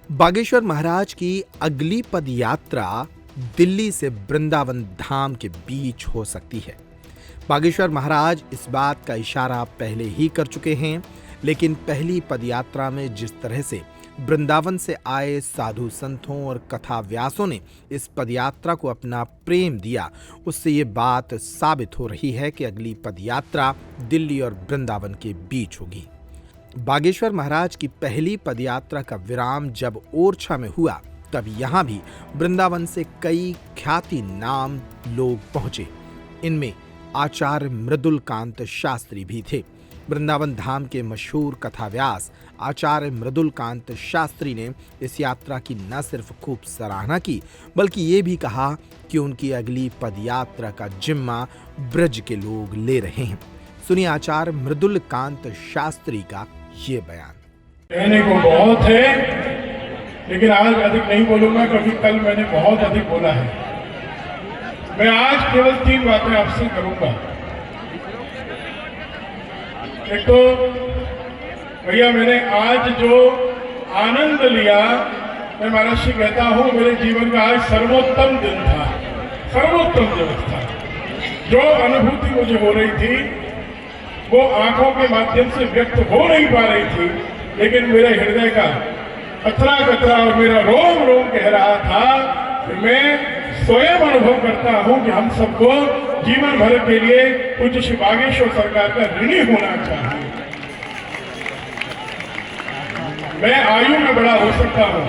बागेश्वर महाराज की अगली पद यात्रा दिल्ली से वृंदावन धाम के बीच हो सकती है। बागेश्वर महाराज इस बात का इशारा पहले ही कर चुके हैं, लेकिन पहली पदयात्रा में जिस तरह से वृंदावन से आए साधु संतों और कथा व्यासों ने इस पदयात्रा को अपना प्रेम दिया, उससे ये बात साबित हो रही है कि अगली पदयात्रा दिल्ली और वृंदावन के बीच होगी। बागेश्वर महाराज की पहली पदयात्रा का विराम जब ओरछा में हुआ, तब यहाँ भी वृंदावन से कई ख्याति नाम लोग पहुंचे। इनमें आचार्य मृदुलकांत शास्त्री भी थे। वृंदावन धाम के मशहूर कथाव्यास आचार्य मृदुलकांत शास्त्री ने इस यात्रा की न सिर्फ खूब सराहना की, बल्कि ये भी कहा कि उनकी अगली पदयात्रा का जिम्मा ब्रज के लोग ले रहे हैं। सुनिए आचार्य मृदुलकांत शास्त्री का ये बयान। कहने को बहुत है, लेकिन आज अधिक नहीं बोलूंगा क्योंकि कल मैंने बहुत अधिक बोला है। मैं आज केवल 3 बातें आपसे करूंगा। एक तो भैया, मैंने आज जो आनंद लिया, मैं महाराज से कहता हूं मेरे जीवन का आज सर्वोत्तम दिन था, सर्वोत्तम दिवस था। जो अनुभूति मुझे हो रही थी वो आंखों के माध्यम से व्यक्त हो नहीं पा रही थी, लेकिन मेरे हृदय का कतरा कतरा और मेरा रोम रोम कह रहा था कि मैं स्वयं अनुभव करता हूं कि हम सबको जीवन भर के लिए पूज्य श्री बागेश्वर सरकार का ऋणी होना चाहिए। मैं आयु में बड़ा हो सकता हूं,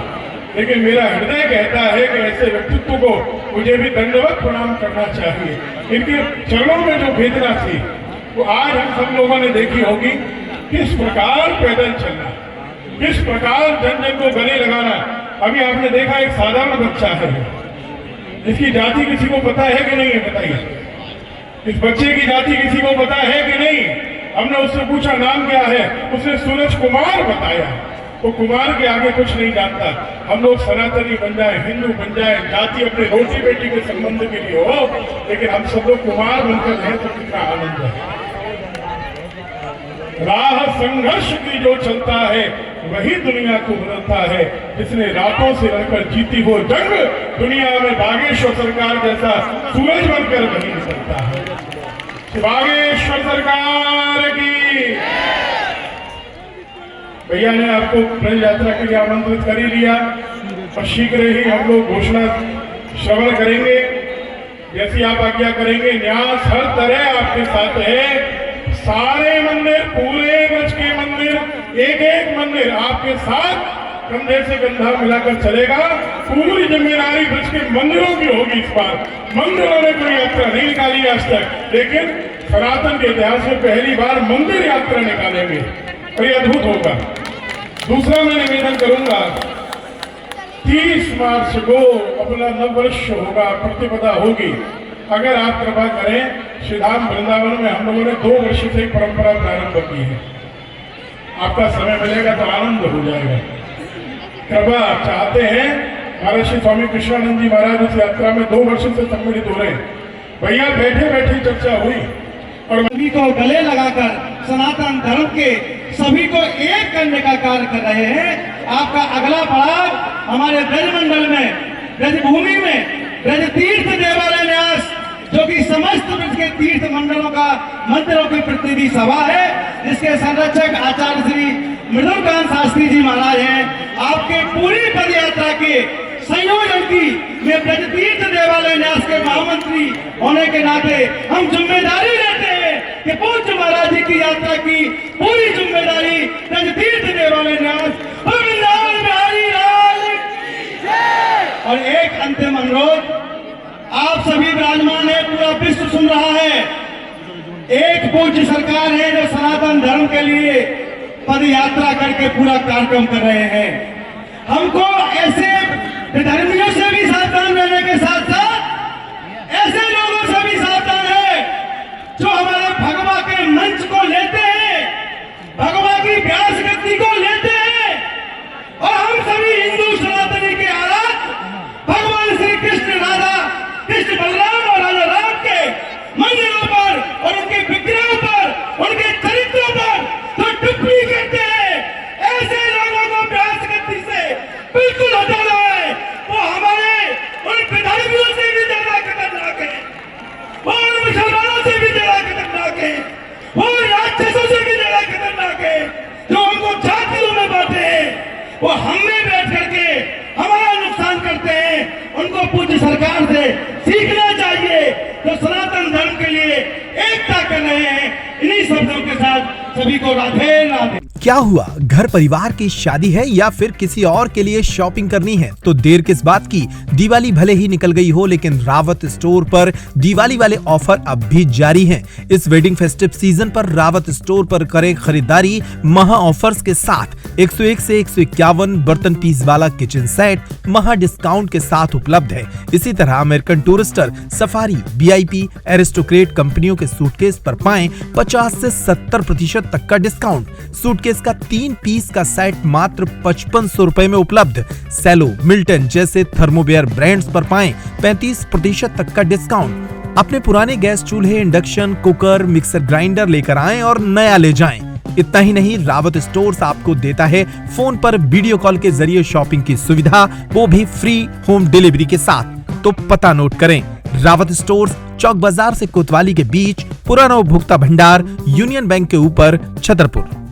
लेकिन मेरा हृदय कहता है कि ऐसे व्यक्तित्व को मुझे भी दंडवत प्रणाम करना चाहिए। इनके चरणों में जो वेदना थी वो आज हम सब लोगों ने देखी होगी। किस प्रकार पैदल चलना, किस प्रकार जन जन को गले लगाना। अभी आपने देखा एक साधारण बच्चा है, इसकी जाति किसी को पता है कि नहीं है? बताइए, इस बच्चे की जाति किसी को पता है कि नहीं? हमने उससे पूछा नाम क्या है, उसने सूरज कुमार बताया। वो कुमार के आगे कुछ नहीं जानता। हम लोग सनातनी बन जाए, हिंदू बन जाए, जाति अपने रोटी बेटी के संबंध के लिए हो, लेकिन हम सब लोग कुमार बनकर हैं तो कितना आनंद है। राह संघर्ष की जो चलता है वही दुनिया को बदलता है। जिसने रातों से रहकर जीती हो जंग, दुनिया में बागेश्वर सरकार जैसा सूरज बनकर नहीं निकलता है। बागेश्वर सरकार की। भैया ने आपको ब्रज यात्रा के लिए आमंत्रित कर ही लिया और शीघ्र ही हम लोग घोषणा श्रवण करेंगे। जैसी आप आज्ञा करेंगे, न्यास हर तरह आपके साथ है। सारे मंदिर, पूरे ब्रज के मंदिर, एक एक मंदिर आपके साथ कंधे से कंधा मिलाकर चलेगा। पूरी जिम्मेदारी ब्रज के मंदिरों की होगी इस बार। मंदिरों ने कोई यात्रा नहीं निकाली आज तक, लेकिन सनातन के इतिहास में पहली बार मंदिर यात्रा निकालेंगे और ये अद्भुत होगा। दूसरा मैं निवेदन करूंगा, 30 मार्च को अपना नववर्ष होगा, प्रतिपदा होगी। अगर आप कृपा करें, श्रीधाम वृंदावन में हम लोगों ने 2 वर्ष से एक परंपरा प्रारंभ की है। आपका समय मिलेगा तो आनंद हो जाएगा। कृपा चाहते हैं, महाराज श्री स्वामी कृष्णानंद जी महाराज इस यात्रा में 2 वर्ष से सम्मिलित हो रहे हैं। भैया बैठे बैठे चर्चा हुई और सभी को गले लगाकर सनातन धर्म के सभी को एक करने का कार्य कर रहे हैं। आपका अगला पड़ाव हमारे ब्रज मंडल में, ब्रज भूमि में ब्रज तीर्थ देवालय न्यास, जो कि समस्त ब्रज के तीर्थ मंडलों का मंदिरों की प्रतिनिधि सभा है, जिसके संरक्षक आचार्य श्री मृदुलकांत शास्त्री जी महाराज हैं। आपके पूरी पदयात्रा के संयोजन की मैं ब्रज तीर्थ देवालय न्यास के महामंत्री होने के नाते हम जिम्मेदारी लेते हैं कि पूज्य महाराज जी की यात्रा की पूरी जिम्मेदारी ब्रज तीर्थ देवालय न्यास और वृंदावन बिहारी लाल की जय। और एक अंतिम अनुरोध, आप सभी विराजमान है, पूरा विश्व सुन रहा है। एक पूज्य सरकार है जो सनातन धर्म के लिए पद यात्रा करके पूरा कार्यक्रम कर रहे हैं। हमको ऐसे धर्मियों से भी सावधान रहने के साथ साथ ऐसे लोगों से भी सावधान है जो हमारे भगवा के मंच को लेते हैं, भगवा की व्यास गद्दी को लेते हैं, और हम सभी हिंदू सनातनी के आराध्य भगवान श्री कृष्ण, राधा कृष्ण, बलराम और राजा राम के मंदिरों पर और उनके विग्रहों पर, उनके चरित्रों पर तो टिप्पणी करते हैं, ऐसे लोगों को व्यास गद्दी से हम में बैठ करके हमारा नुकसान करते हैं, उनको पूज्य सरकार से सीखना चाहिए। तो सनातन धर्म के लिए एकता कर रहे हैं। इन्हीं शब्दों के साथ सभी को राधे राधे। क्या हुआ, घर परिवार की शादी है या फिर किसी और के लिए शॉपिंग करनी है तो देर किस बात की। दिवाली भले ही निकल गई हो लेकिन रावत स्टोर पर दिवाली वाले ऑफर अब भी जारी हैं। इस वेडिंग फेस्टिव सीजन पर रावत स्टोर पर करें खरीदारी महा ऑफर्स के साथ। 101 से 151 बर्तन पीस वाला किचन सेट महा डिस्काउंट के साथ उपलब्ध है। इसी तरह American Tourister, Safari, VIP, Aristocrat कंपनियों के सूटकेस पर पाएं 50 से 70% तक का डिस्काउंट। सूटकेस का 3 पीस का सेट मात्र 5500 रुपए में उपलब्ध। सेलो, मिल्टन जैसे थर्मोवेयर ब्रांड्स पर पाएं 35% तक का डिस्काउंट। अपने पुराने गैस चूल्हे, इंडक्शन कुकर, मिक्सर ग्राइंडर लेकर आएं और नया ले जाएं। इतना ही नहीं, रावत स्टोर्स आपको देता है फोन पर वीडियो कॉल के जरिए शॉपिंग की सुविधा, वो भी फ्री होम डिलीवरी के साथ। तो पता नोट करें, रावत स्टोर्स, चौक बाजार से कोतवाली के बीच, पुराना उपभोक्ता भंडार, यूनियन बैंक के ऊपर, छतरपुर।